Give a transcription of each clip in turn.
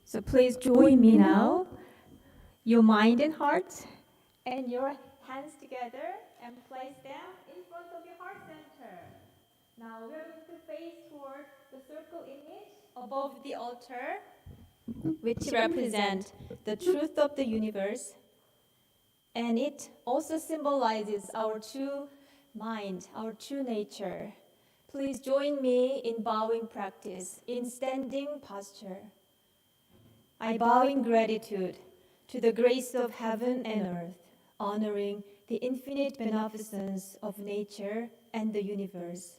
So please join me now, your mind and heart, and your hands together, and place them in front of your heart center. Now we're going to face toward the circle image above the altar, which represent the truth of the universe, and it also symbolizes our true mind, our true nature. Please join me in bowing practice, in standing posture. I bow in gratitude to the grace of heaven and earth, honoring the infinite beneficence of nature and the universe.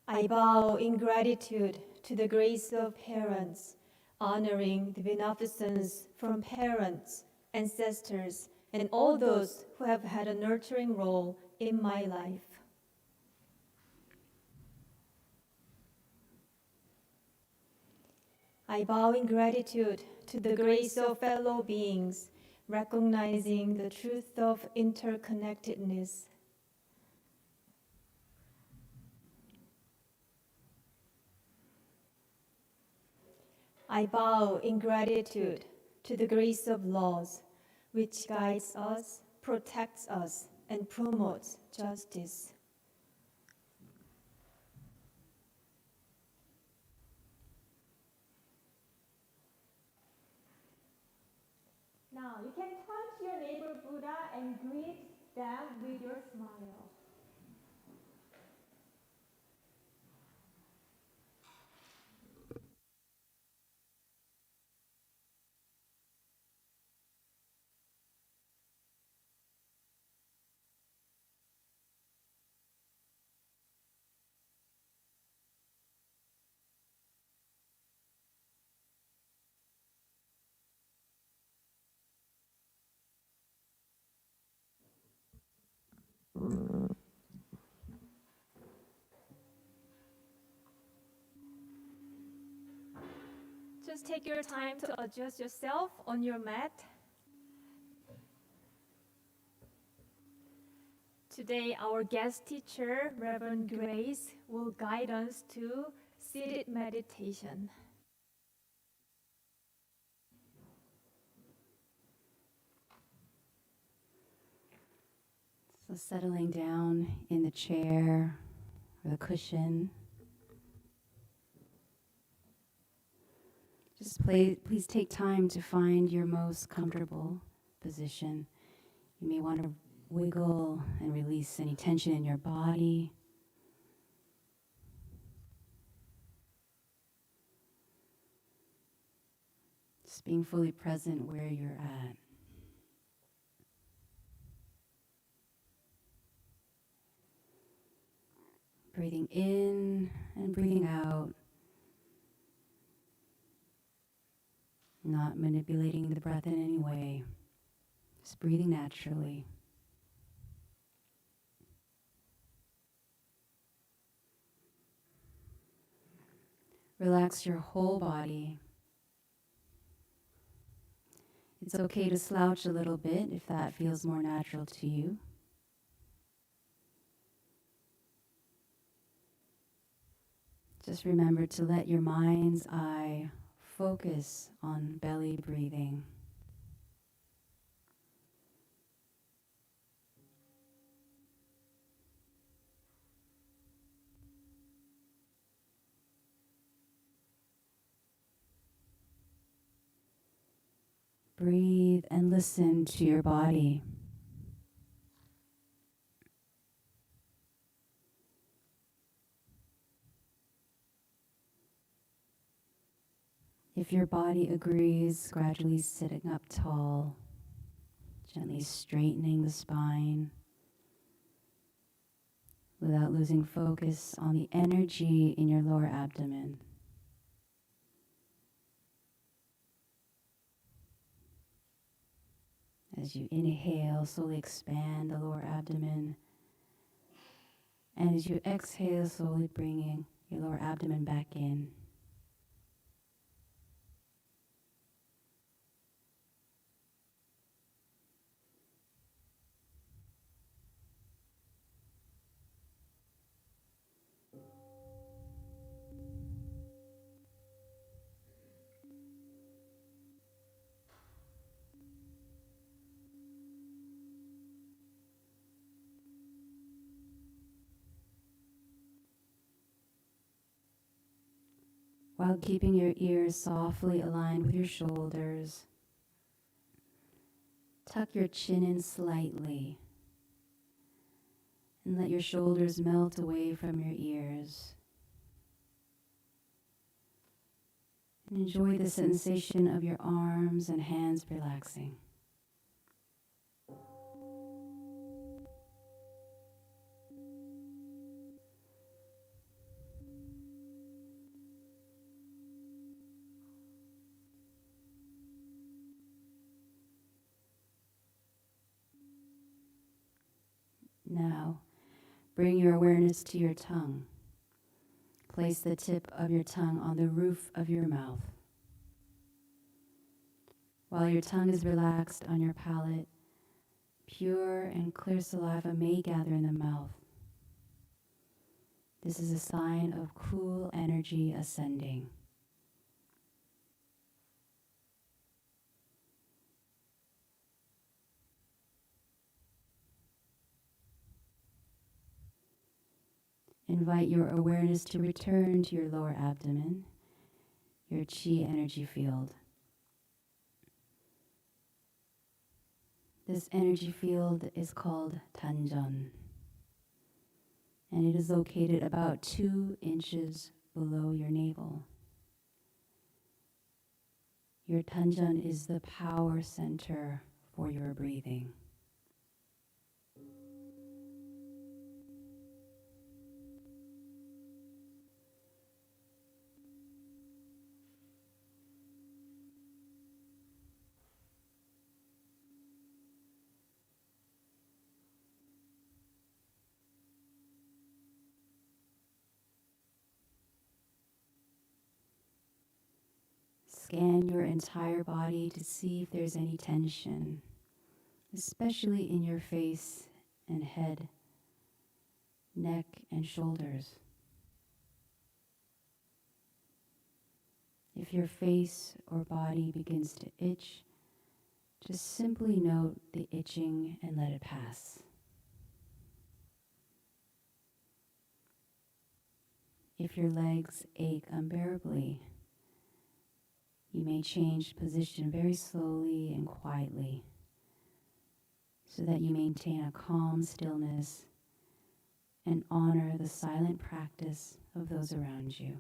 I bow in gratitude to the grace of parents, honoring the beneficence from parents, ancestors, and all those who have had a nurturing role in my life. I bow in gratitude to the grace of fellow beings, recognizing the truth of interconnectedness. I bow in gratitude to the grace of laws, which guides us, protects us, and promotes justice. Now you can turn to your neighbor Buddha and greet them with your smile. Just take your time to adjust yourself on your mat. Today, our guest teacher, Reverend Grace, will guide us to seated meditation. So settling down in the chair or the cushion. Just please take time to find your most comfortable position. You may want to wiggle and release any tension in your body. Just being fully present where you're at. Breathing in and breathing out. Not manipulating the breath in any way. Just breathing naturally. Relax your whole body. It's okay to slouch a little bit if that feels more natural to you. Just remember to let your mind's eye focus on belly breathing. Breathe and listen to your body. If your body agrees, gradually sitting up tall, gently straightening the spine without losing focus on the energy in your lower abdomen. As you inhale, slowly expand the lower abdomen. And as you exhale, slowly bringing your lower abdomen back in. while keeping your ears softly aligned with your shoulders. Tuck your chin in slightly and let your shoulders melt away from your ears. And enjoy the sensation of your arms and hands relaxing. Now, bring your awareness to your tongue. Place the tip of your tongue on the roof of your mouth. While your tongue is relaxed on your palate, pure and clear saliva may gather in the mouth. This is a sign of cool energy ascending. Invite your awareness to return to your lower abdomen, your chi energy field. This energy field is called Tanjan, and it is located about 2 inches below your navel. Your Tanjan is the power center for your breathing. Scan your entire body to see if there's any tension, especially in your face and head, neck and shoulders. If your face or body begins to itch, just simply note the itching and let it pass. If your legs ache unbearably, you may change position very slowly and quietly so that you maintain a calm stillness and honor the silent practice of those around you.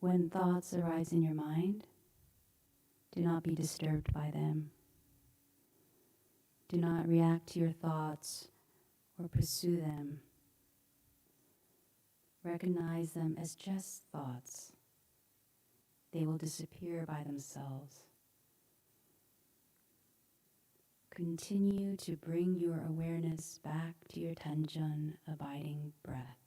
When thoughts arise in your mind, do not be disturbed by them. Do not react to your thoughts or pursue them. Recognize them as just thoughts. They will disappear by themselves. Continue to bring your awareness back to your Tanjan abiding breath.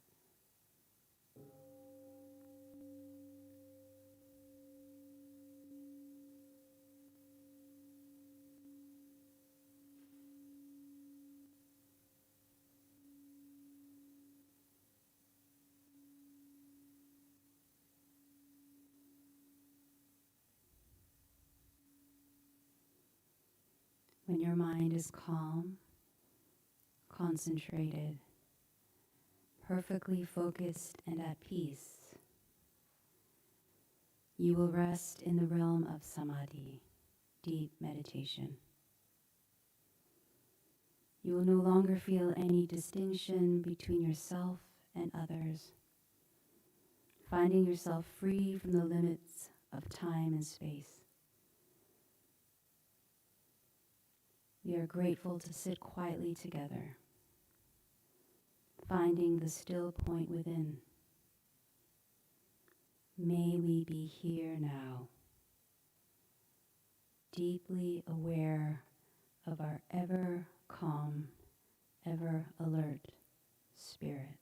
When your mind is calm, concentrated, perfectly focused and at peace, you will rest in the realm of samadhi, deep meditation. You will no longer feel any distinction between yourself and others, finding yourself free from the limits of time and space. We are grateful to sit quietly together, finding the still point within. May we be here now, deeply aware of our ever calm, ever alert spirit.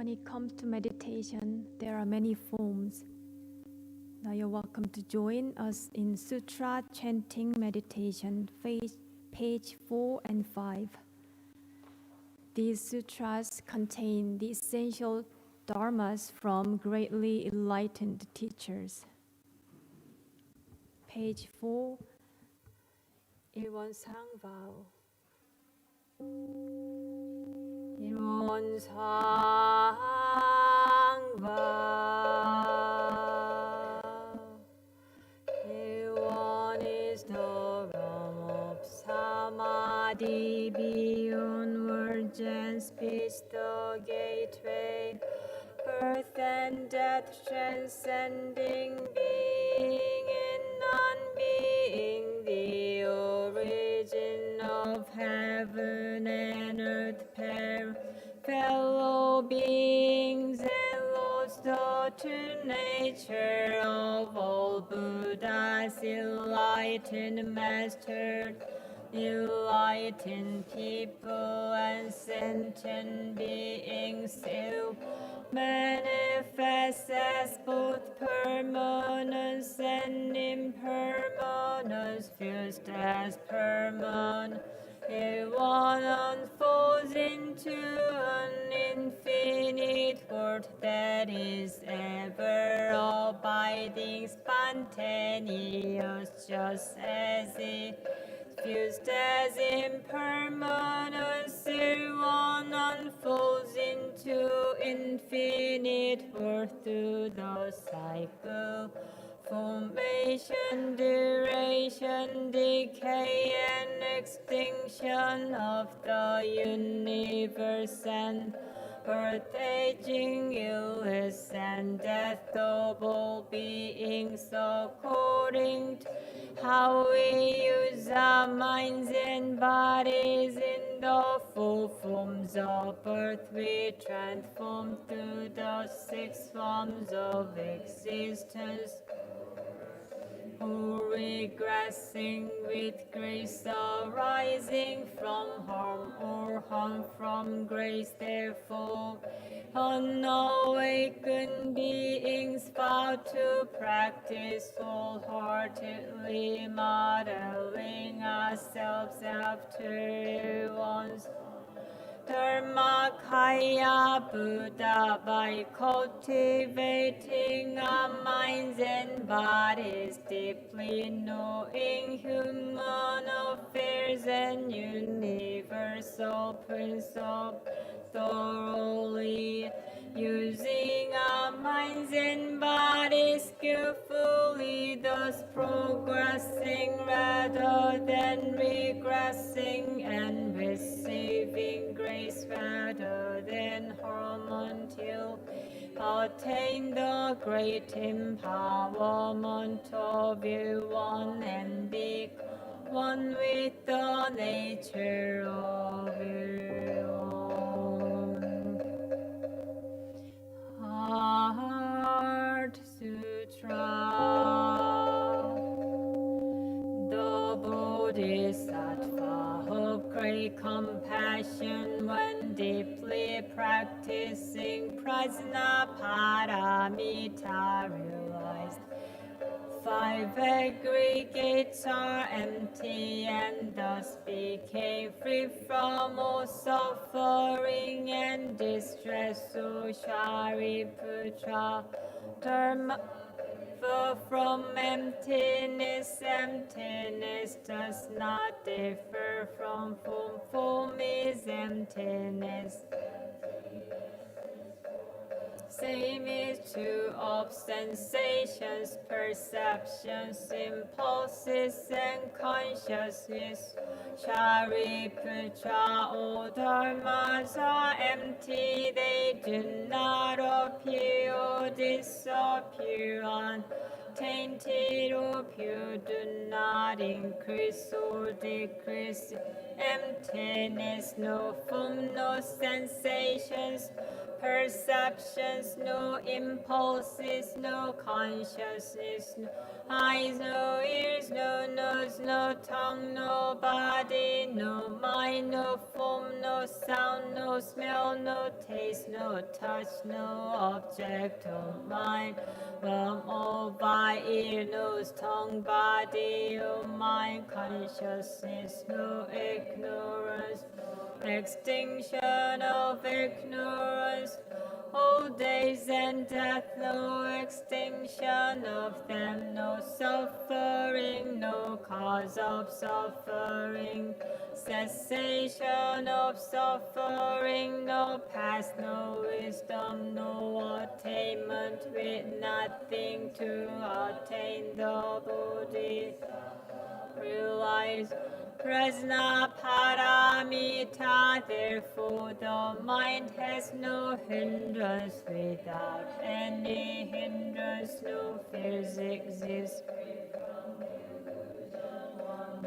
when it comes to meditation, there are many forms. Now you're welcome to join us in Sutra Chanting Meditation, page 4 and 5. These sutras contain the essential dharmas from greatly enlightened teachers. Page 4, 일원상 vow. 일원상 vow. 일원 is the realm of samadhi, beyond words and speech, the gateway, birth and death, transcending being and non-being, the origin of heaven and earth, fellow beings, and lost to nature of all Buddhas, enlightened masters, enlightened people, and sentient beings, manifest as both permanence and impermanence, fused as permanent. One unfolds into an infinite world that is ever abiding, spontaneous, just as it fused as impermanence. One unfolds into infinite world through the cycle. Formation, duration, decay, and extinction of the universe, and birth, aging, illness, and death of all beings, according to how we use our minds and bodies in the four forms of birth. We transform through the 6 forms of existence, regressing with grace, arising from harm or harm from grace. Therefore, unawakened beings vow to practice wholeheartedly, modeling ourselves after one's Dharmakaya Buddha by cultivating our minds and bodies, deeply knowing human affairs and universal principles thoroughly, using our minds and bodies skillfully, thus progressing rather than regressing, and receiving grace rather than harm, until attain the great empowerment of you one and be one with the nature of you. Heart Sutra. The Bodhisattva of great compassion, when deeply practicing Prajnaparamita, realized 5 aggregates are empty, and thus became free from all suffering and distress. So Shariputra, Dharma from emptiness. Emptiness does not differ from form. Form is emptiness. Same is true of sensations, perceptions, impulses, and consciousness. Shariputra, all dharmas are empty, they do not appear or disappear. Untainted or pure, do not increase or decrease. Emptiness, no form, no sensations, perceptions, no impulses, no consciousness, no eyes, no ears, no nose, no tongue, no no body, no mind, no form, no sound, no smell, no taste, no touch, no object of mind. From all by ear, nose, tongue, body, or mind, consciousness, no ignorance, extinction of ignorance. Old days and death, no extinction of them, no suffering, no cause of suffering, cessation of suffering, no past, no wisdom, no attainment, with nothing to attain the Buddhist. Realize Prajna Paramita, therefore the mind has no hindrance. Without any hindrance, no fears exist.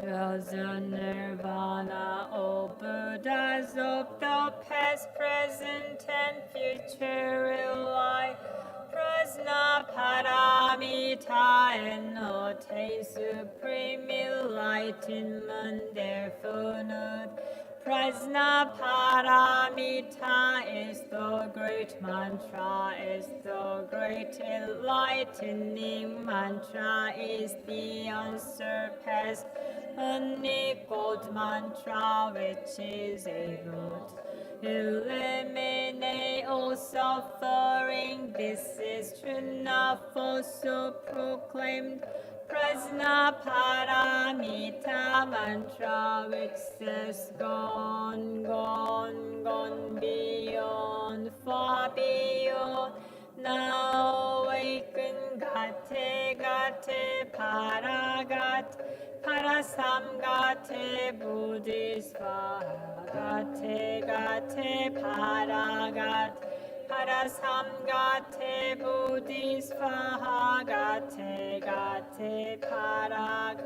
Dwells in nirvana, all Buddhas of the past, present, and future realize Prajna Paramita and attain supreme enlightenment. Therefore, know Prajna Paramita is the great mantra, is the great enlightening mantra, is the unsurpassed, unequaled mantra which is able to eliminate all suffering. This is true enough, also proclaimed Prajna Paramita mantra, which says gone, gone, gone beyond, far beyond. Now awaken, gate, gate, paragat, parasamgate, bodhisvaha, gate, gate, paragat, parasamgate, bodhisvaha, gate, gate, paragat,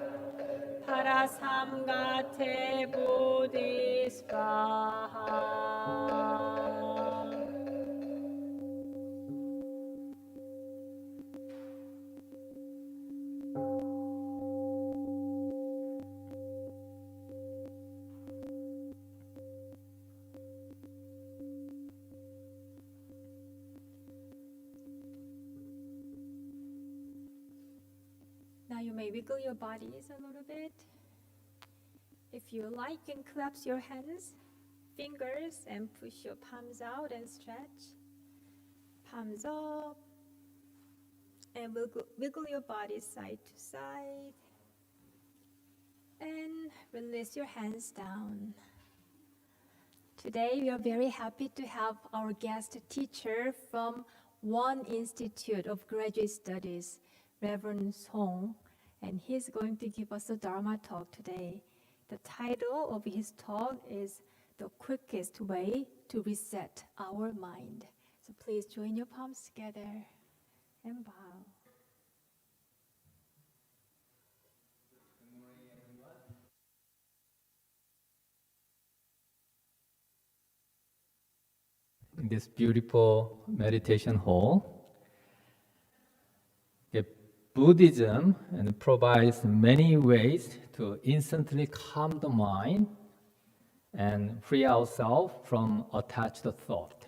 parasamgate, bodhisvaha. Now you may wiggle your bodies a little bit. If you like, you can collapse your hands, fingers, and push your palms out and stretch. Palms up. And wiggle your body side to side. And release your hands down. Today we are very happy to have our guest teacher from One Institute of Graduate Studies, Reverend Song, and he's going to give us a Dharma talk today. The title of his talk is The Quickest Way to Reset Our Mind. So please join your palms together and bow. In this beautiful meditation hall, Buddhism provides many ways to instantly calm the mind and free ourselves from attached thought.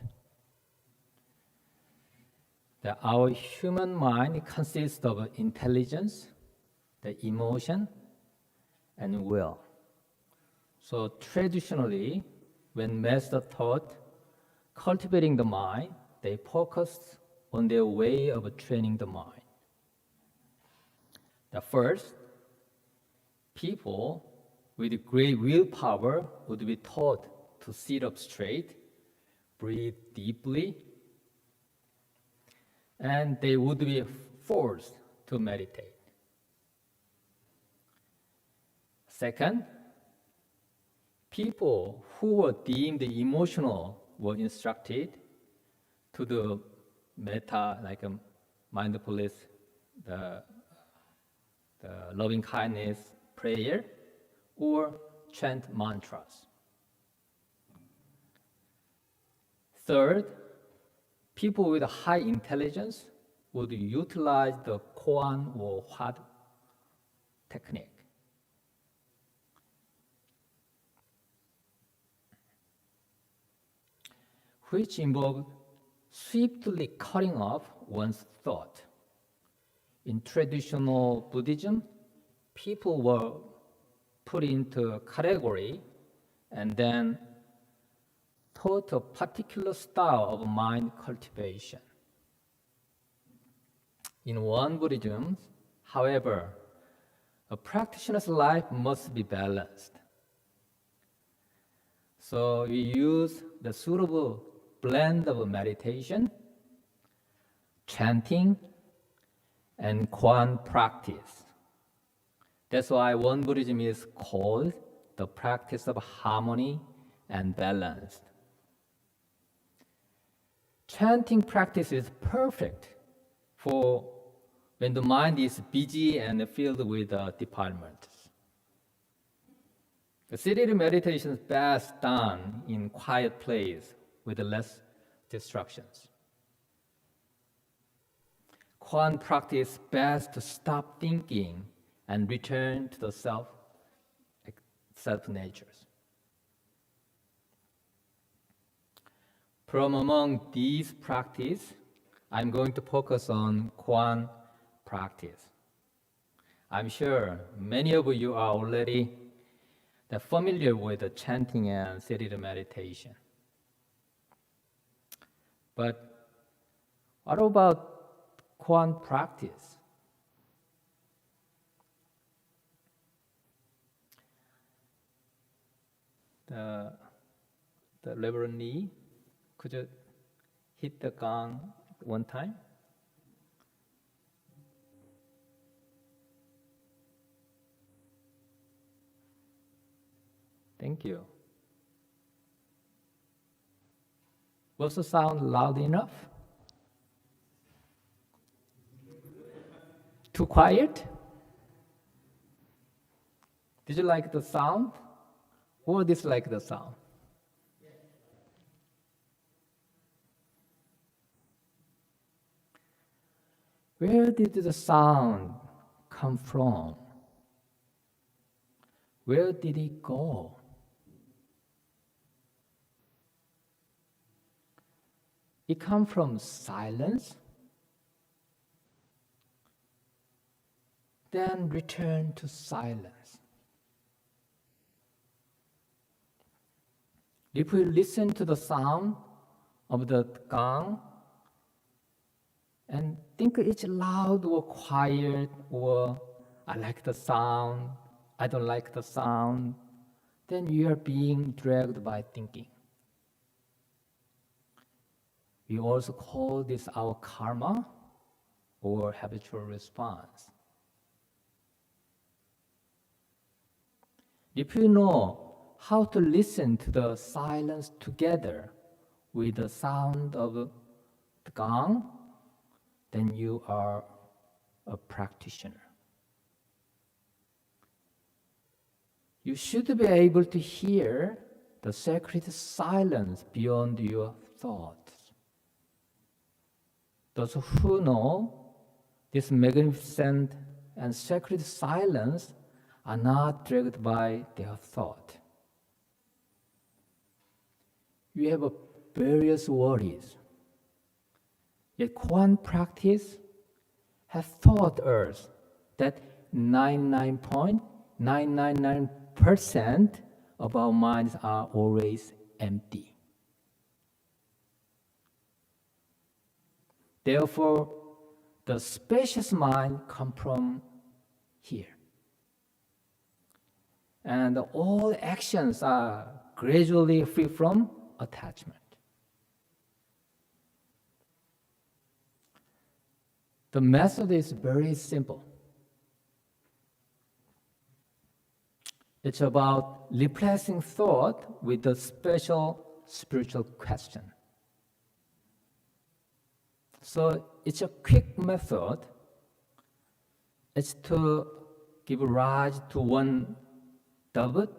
That our human mind consists of intelligence, the emotion, and will. So traditionally, when Master taught cultivating the mind, they focused on their way of training the mind. The first, people with great willpower would be taught to sit up straight, breathe deeply, and they would be forced to meditate. Second, people who were deemed emotional were instructed to do metta, like mindfulness, the loving kindness prayer, or chant mantras. Third, people with high intelligence would utilize the Quan or What technique. which involve swiftly cutting off one's thought. In traditional Buddhism, people were put into a category and then taught a particular style of mind cultivation. In one Buddhism, however, a practitioner's life must be balanced. So we use the suitable blend of meditation, chanting, and Quan practice. That's why one Buddhism is called the practice of harmony and balance. Chanting practice is perfect for when the mind is busy and filled with departments. The seated meditation is best done in quiet place with less distractions. Quan practice best to stop thinking and return to the self natures. From among these practices, I'm going to focus on Quan practice. I'm sure many of you are already familiar with the chanting and seated meditation. But what about Quan practice? The Reverend Lee, could you hit the gong one time? Thank you. Was the sound loud enough? Too quiet? Did you like the sound? Or dislike the sound? Where did the sound come from? Where did it go? It comes from silence, then return to silence. If we listen to the sound of the gong and think it's loud or quiet, or I like the sound, I don't like the sound, then you are being dragged by thinking. We also call this our karma or habitual response. If you know how to listen to the silence together with the sound of the gong, then you are a practitioner. You should be able to hear the sacred silence beyond your thoughts. Those who know this magnificent and sacred silence are not dragged by their thought. We have various worries, yet Quan practice has taught us that 99.999% of our minds are always empty. Therefore, the spacious mind comes from here. And all actions are gradually free from attachment. The method is very simple. It's about replacing thought with a special spiritual question. So it's a quick method. It's to give rise to one doubt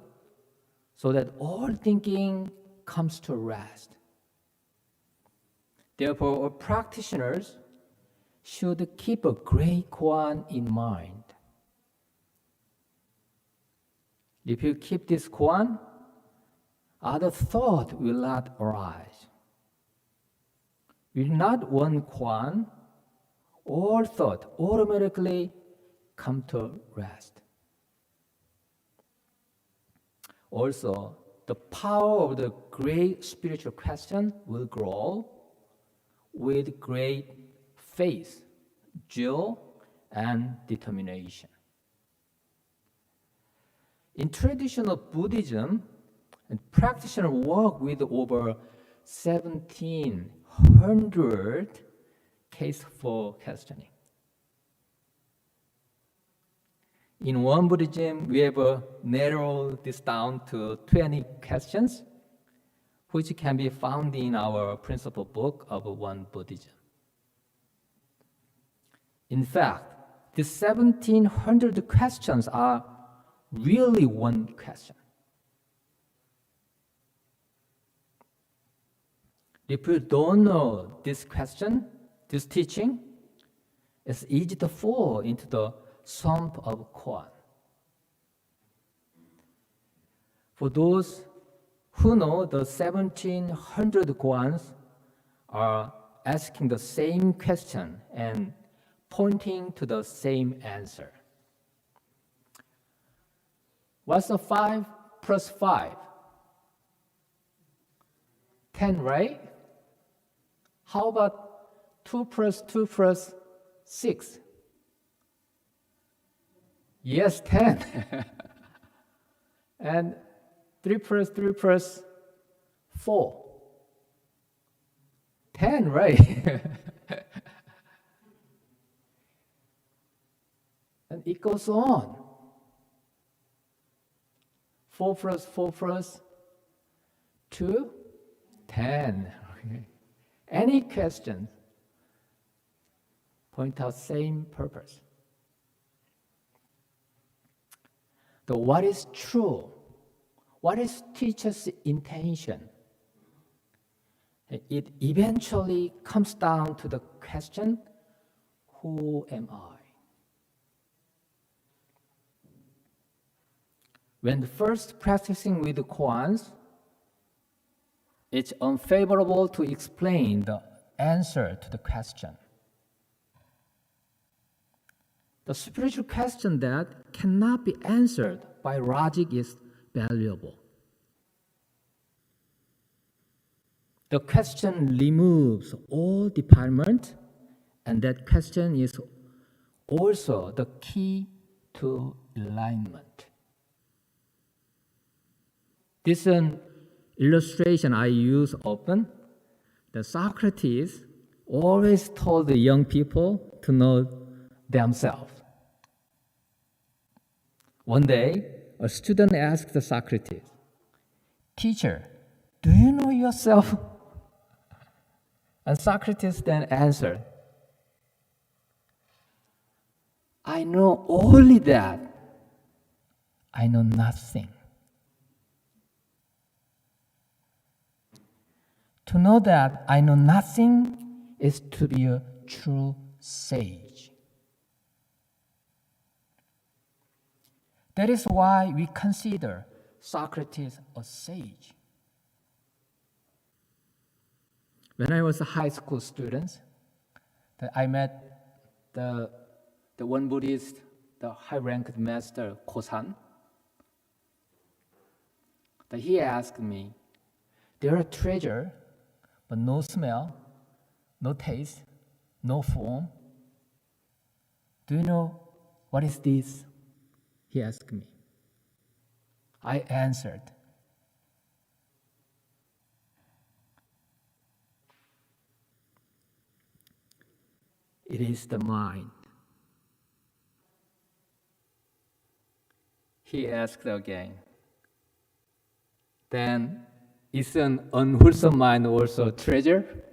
so that all thinking comes to rest. Therefore, our practitioners should keep a great Quan in mind. If you keep this Quan, other thought will not arise. will not one Quan, all thought automatically come to rest. Also, the power of the great spiritual question will grow with great faith, joy, and determination. In traditional Buddhism, practitioners work with over 1,700 cases for questioning. In one Buddhism, we have narrowed this down to 20 questions, which can be found in our principal book of One Buddhism. In fact, the 1,700 questions are really one question. If you don't know this question, this teaching, it's easy to fall into the swamp of Quan. For those who know, the 1,700 Quans are asking the same question and pointing to the same answer. What's the 5 plus 5? 10, right? How about 2 plus 2 plus 6? Yes, 10. And 3 plus 3 plus 4. 10, right? And it goes on. 4 plus 4 plus 2, 10. Any question point out same purpose. The what is true? What is teacher's intention? It eventually comes down to the question, who am I? When first practicing with the Quans, it's unfavorable to explain the answer to the question. The spiritual question that cannot be answered by logic is valuable. The question removes all defilement, and that question is also the key to alignment. This is an illustration I use often. The Socrates always told the young people to know themselves. One day, a student asked the Socrates, "Teacher, do you know yourself?" And Socrates then answered, "I know only that I know nothing." To know that I know nothing is to be a true sage. That is why we consider Socrates a sage. When I was a high school student, I met the one Buddhist, the high-ranked master, Kosan. He asked me, "There are treasure, but no smell, no taste, no form. Do you know what is this?" He asked me. I answered, "It is the mind." He asked again, "Then is an unwholesome mind also treasure?"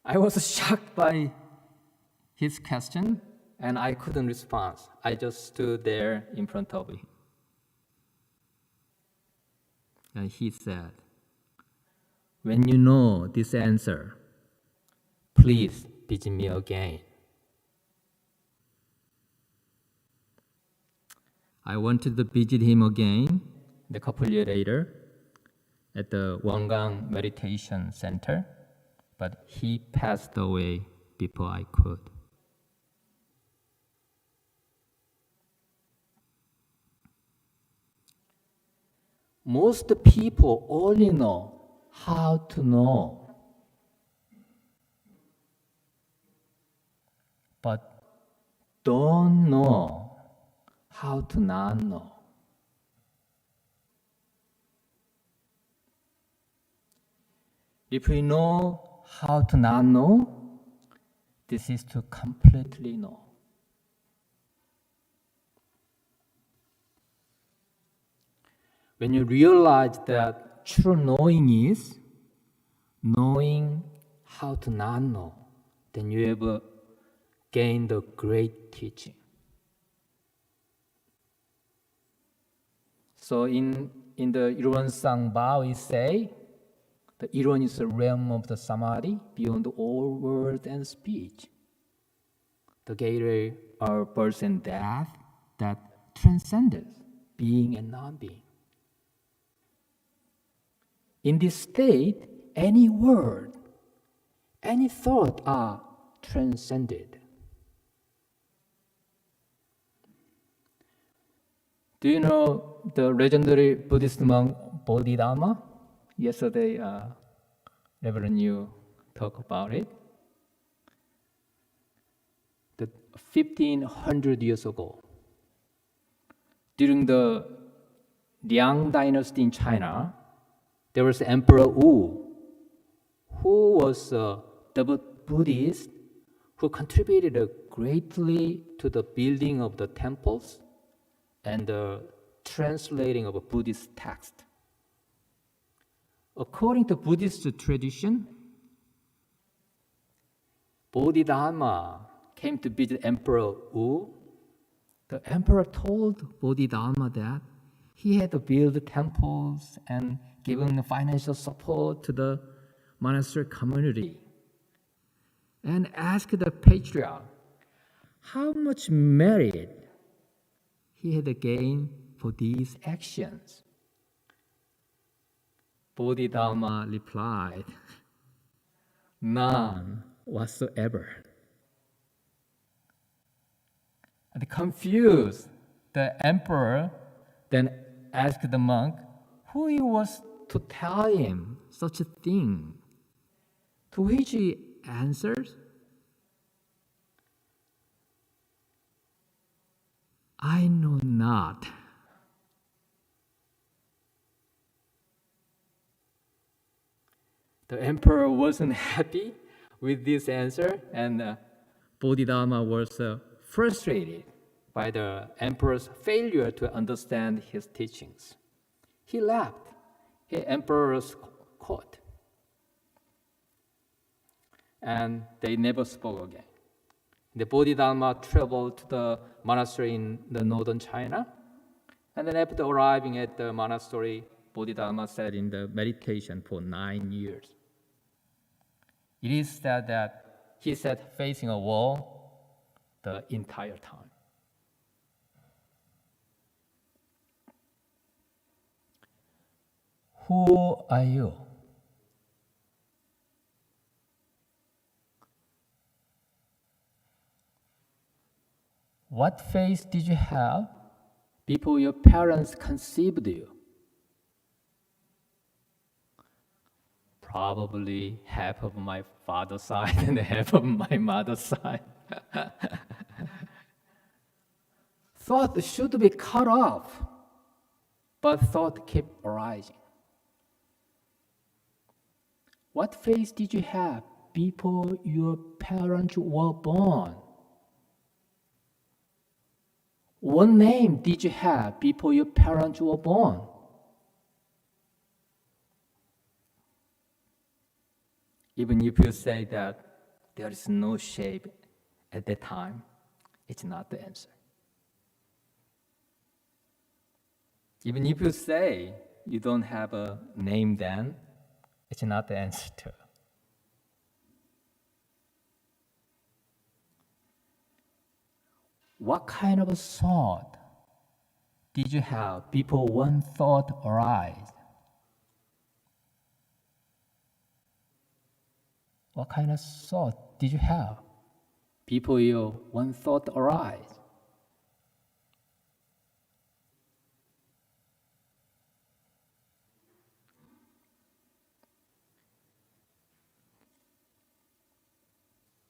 I was shocked by his question, and I couldn't respond. I just stood there in front of him. And he said, "When you know this answer, please visit me again." I wanted to visit him again a couple years later at the Meditation Center. but he passed away before I could. Most people only know how to know, but don't know how to not know. If we know how to not know, this is to completely know. When you realize that true knowing is knowing how to not know, then you have gained a great teaching. So in the Ilwon-sang-ba, we say, the Ilwon is the realm of the samadhi beyond all word and speech. The gateway of birth and death that transcends being and non-being. In this state, any word, any thought are transcended. Do you know the legendary Buddhist monk Bodhidharma? Yesterday, Reverend Yu talked about it. That 1500 years ago, during the Liang dynasty in China, there was Emperor Wu, who was a devout Buddhist who contributed greatly to the building of the temples and the translating of a Buddhist text. According to Buddhist tradition, Bodhidharma came to visit Emperor Wu. The emperor told Bodhidharma that he had to build temples and given financial support to the monastery community, and asked the patriarch how much merit he had gained for these actions. Bodhidharma replied, "None whatsoever." And confused, the emperor then asked the monk who he was to tell him such a thing, to which he answered, "I know not." The emperor wasn't happy with this answer, and Bodhidharma was frustrated by the emperor's failure to understand his teachings. He left the emperor's court, and they never spoke again. The Bodhidharma traveled to the monastery in the northern China, and then after arriving at the monastery, Bodhidharma sat in the meditation for 9 years. It is said that he sat facing a wall the entire time. Who are you? What faith did you have before your parents conceived you? Probably half of my father's side and half of my mother's side. Thought should be cut off, but thought kept arising. What faith did you have before your parents were born? What name did you have before your parents were born? Even if you say that there is no shape at that time, it's not the answer. Even if you say you don't have a name then, it's not the answer too. What kind of a thought did you have before one thought arose? What kind of thought did you have before your one thought arise?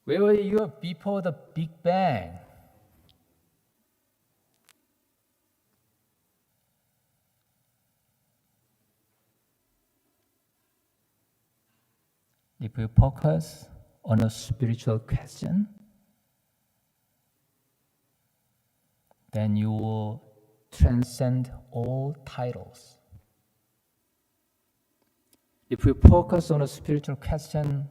Where were you before the Big Bang? If you focus on a spiritual question, then you will transcend all titles. If you focus on a spiritual question,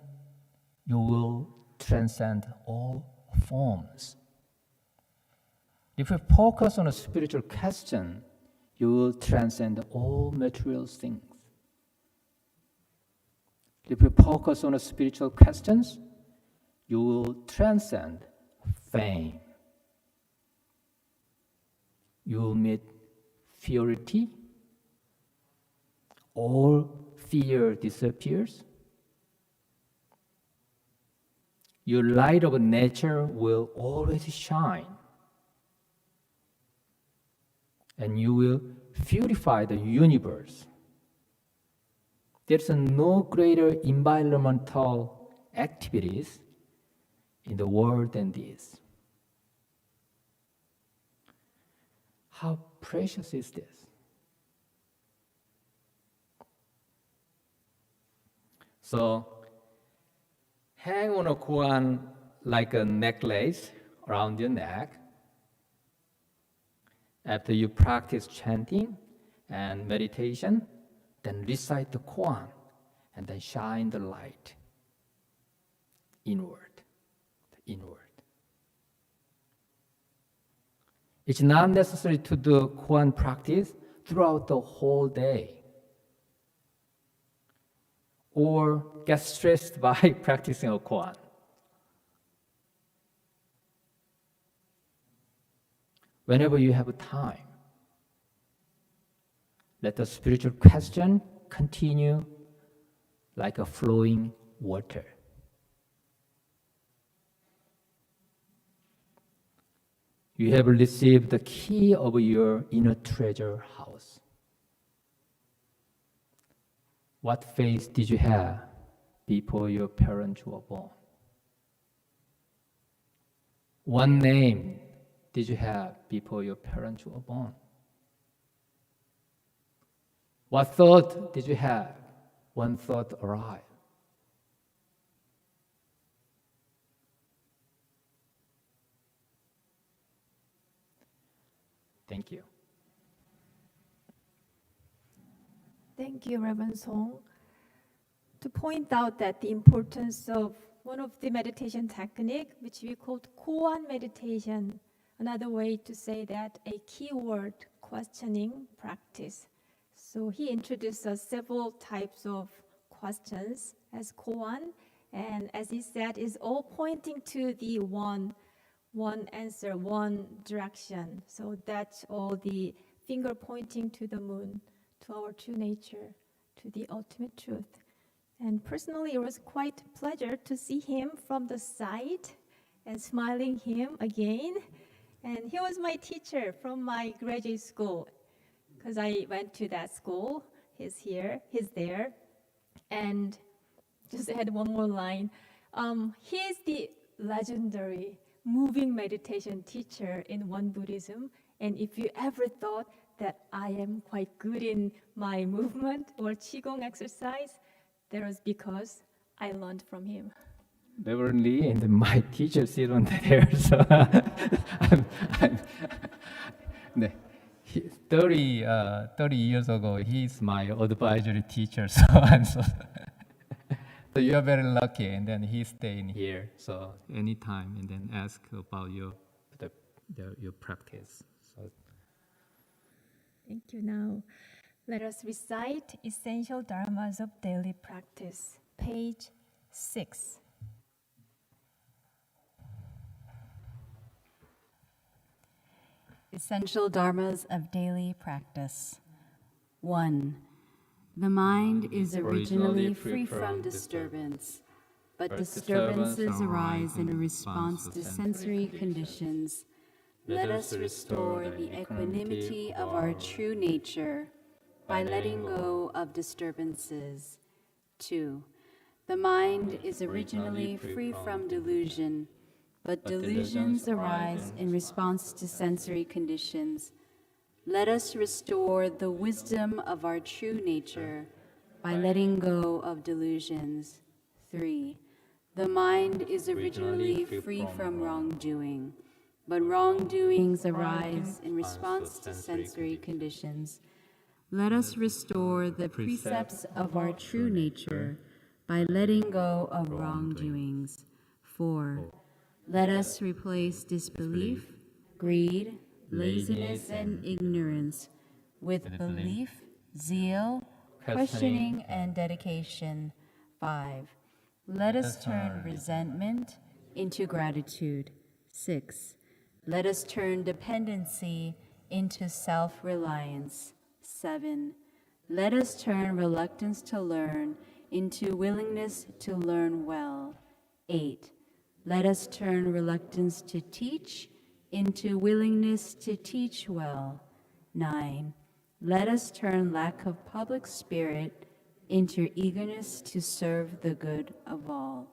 you will transcend all forms. If you focus on a spiritual question, you will transcend all material things. If you focus on a spiritual questions, you will transcend fame. You will meet purity. All fear disappears. Your light of nature will always shine. And you will purify the universe. There's no greater environmental activities in the world than this. How precious is this? So, hang on a koan like a necklace around your neck. After you practice chanting and meditation, then recite the koan and then shine the light inward. It's not necessary to do koan practice throughout the whole day or get stressed by practicing a koan. Whenever you have time, let the spiritual question continue like a flowing water. You have received the key of your inner treasure house. What faith did you have before your parents were born? What name did you have before your parents were born? What thought did you have when thought arrived? Thank you. Thank you, Reverend Song. To point out that the importance of one of the meditation technique, which we called Quan Meditation, another way to say that a keyword questioning practice. So he introduced us several types of questions as koan, and as he said, is all pointing to the one answer, one direction. So that's all the finger pointing to the moon, to our true nature, to the ultimate truth. And personally, it was quite a pleasure to see him from the side and smiling him again. And he was my teacher from my graduate school, because I went to that school. He's there. And just add one more line. He is the legendary moving meditation teacher in Won Buddhism. And if you ever thought that I am quite good in my movement or Qigong exercise, that was because I learned from him. Reverend Lee and my teacher sit on there. So 네. 30 years ago, he's my advisory teacher. So you are very lucky. And then he's staying here. So anytime, and then ask about your practice. So. Thank you. Now, let us recite Essential Dharmas of Daily Practice, page 6. Essential Dharmas of Daily Practice. 1. The mind is originally free from disturbance. but disturbances arise in response to sensory conditions. Let us restore the equanimity of our true nature by letting go of disturbances. 2. The mind is originally free from delusion, but delusions arise in response to sensory conditions. Let us restore the wisdom of our true nature by letting go of delusions. 3. The mind is originally free from wrongdoing, but wrongdoings arise in response to sensory conditions. Let us restore the precepts of our true nature by letting go of wrongdoings. 4. Let us replace disbelief, greed, laziness, and ignorance with belief, zeal, questioning, and dedication. 5. Let us turn resentment into gratitude. 6. Let us turn dependency into self-reliance. 7. Let us turn reluctance to learn into willingness to learn well. 8. Let us turn reluctance to teach into willingness to teach well. 9. Let us turn lack of public spirit into eagerness to serve the good of all.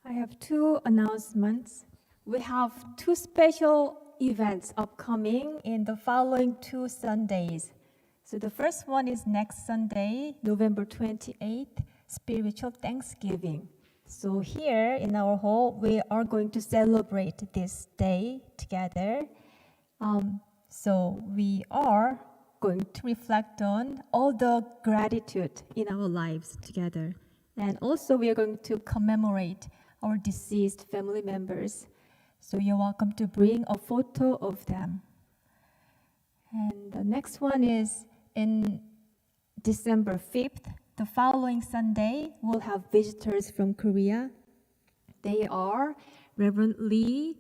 I have two announcements. We have two special events upcoming in the following 2 Sundays. So the first one is next Sunday, November 28th, Spiritual Thanksgiving. So here in our hall, we are going to celebrate this day together. So we are going to reflect on all the gratitude in our lives together. And also we are going to commemorate our deceased family members. So you're welcome to bring a photo of them. And the next one is in December 5th. The following Sunday, we'll have visitors from Korea. They are Reverend Lee,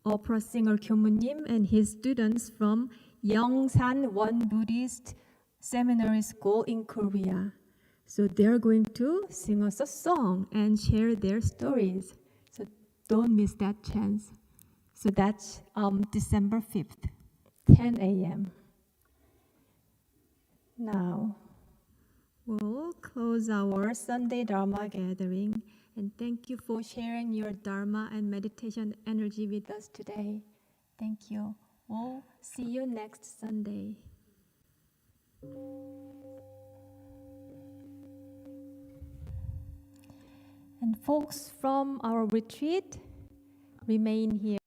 opera singer Kyomunim, and his students from Yongsan Won Buddhist Seminary School in Korea. So they're going to sing us a song and share their stories. So don't miss that chance. So that's December 5th, 10 a.m. Now, we'll close our Sunday Dharma gathering. And thank you for sharing your Dharma and meditation energy with us today. Thank you. We'll see you next Sunday. And folks from our retreat, remain here.